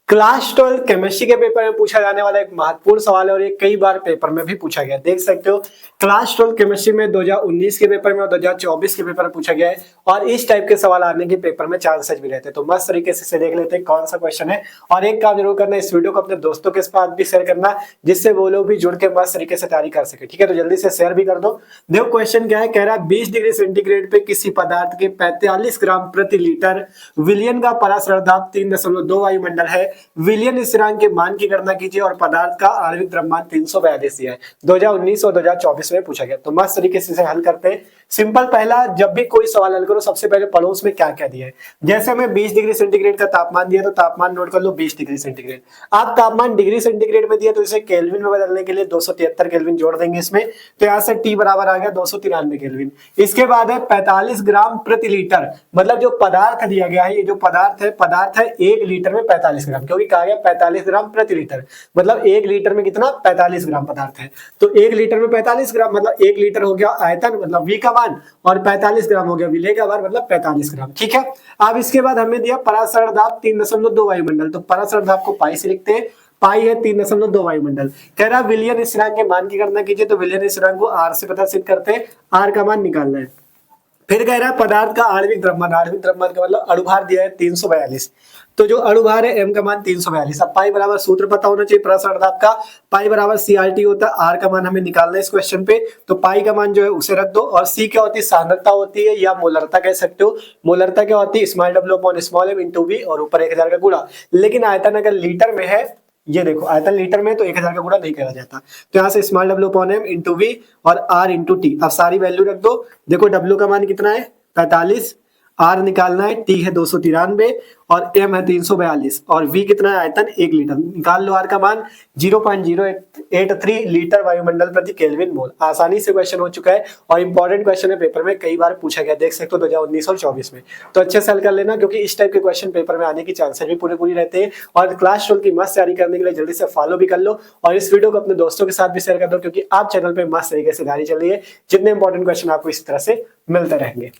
Class 12 chemistry के paper में पूछा जाने वाला एक महत्वपूर्ण सवाल है और ये कई बार पेपर में भी पूछा गया है। देख सकते हो क्लास 12 केमिस्ट्री में 2019 के पेपर में और 2024 के पेपर में पूछा गया है और इस टाइप के सवाल आने के पेपर में चांसेस भी रहते हैं। तो मस्त तरीके से इसे देख लेते हैं कौन सा क्वेश्चन है और एक काम जरूर करना, इस वीडियो को अपने दोस्तों के साथ भी शेयर करना जिससे वो लोग भी जुड़ के मस्त तरीके से तैयारी कर सके। ठीक है, तो जल्दी से शेयर भी कर दो। देखो क्वेश्चन क्या है, कह रहा है 20 डिग्री सेंटीग्रेड पे किसी पदार्थ के 45 ग्राम प्रति लीटर विलियन का पराशर दाब 3.2 वायुमंडल है। विलियन स्थिरांक के मान की गणना कीजिए और पदार्थ का आणविक द्रव्यमान 342 दिया है। 2019 और 2024 में पूछा गया। तो मस्त तरीके से हल करते हैं। सिंपल, पहला जब भी कोई सवाल हल करो सबसे पहले पढ़ो उसमें क्या क्या दिया है। जैसे हमें 20 डिग्री सेंटीग्रेड का तापमान दिया तो तापमान नोट कर लो 20 डिग्री सेंटीग्रेड। आप तापमान डिग्री सेंटीग्रेड में दिया तो इसे केल्विन में बदलने के लिए 273 केल्विन जोड़ देंगे इसमें, तो यहाँ से T बराबर आ गया 293 केल्विन। इसके बाद है 45 ग्राम प्रति लीटर, मतलब जो पदार्थ दिया गया है, ये जो पदार्थ है 1 लीटर में 45 ग्राम, क्योंकि कहा गया 45 ग्राम प्रति लीटर, मतलब 1 लीटर में कितना 45 ग्राम पदार्थ है। तो 1 लीटर में 45 ग्राम मतलब 1 लीटर हो गया आयतन मतलब V का मान और 45 ग्राम हो गया विलेय का भार मतलब 45 ग्राम। ठीक है, अब इसके बाद हमें दिया पराशर दाब 3.2 वायुमंडल, तो पराशर दाब को पाई से लिखते हैं। पाई है 3.2 वायुमंडल। कह रहा विलियन स्थिरांक के मान की गणना कीजिए, तो विलियन स्थिरांक को R से प्रदर्शित करते हैं, R का मान निकालना है। फिर कह रहा है पदार्थ का आणविक द्रव्यमान, आणविक द्रव्यमान का मतलब अणुभार दिया है 342, तो जो अणुभार है m का मान 342। अब पाई बराबर सूत्र पता होना चाहिए पराशर दाब का, पाई बराबर CRT होता है, R का मान हमें निकालना है इस क्वेश्चन पे। तो पाई का मान जो है उसे रख दो और C क्या होती है, सांद्रता होती है या मोलरता कह सकते हो। मोलरता क्या होती है, small w upon small m into V और ऊपर 1000 का गुणा। लेकिन आयतन अगर लीटर में है, ये देखो आयतन लीटर में तो 1000 का गुणा नहीं करा जाता, तो यहाँ से small w upon m into V और R इंटू T। अब सारी वैल्यू रख दो। देखो w का मान कितना है 45, R निकालना है, T है 293 और M है 342 और V कितना है आयतन 1 लीटर। निकाल लो R का मान 0.083 लीटर वायुमंडल प्रति केल्विन मोल। आसानी से क्वेश्चन हो चुका है और इंपॉर्टेंट क्वेश्चन है, पेपर में कई बार पूछा गया, देख सकते हो 2019 और 24 में। तो अच्छे से हल कर लेना क्योंकि इस टाइप के क्वेश्चन पेपर में आने की चांसेस भी पूरी रहते हैं। और क्लास 12 की मस्त तैयारी करने के लिए जल्दी से फॉलो भी कर लो और इस वीडियो को अपने दोस्तों के साथ भी शेयर कर दो क्योंकि आप चैनल पर मस्त तरीके से तैयारी चल रही है, जितने इंपॉर्टेंट क्वेश्चन आपको इस तरह से मिलते रहेंगे।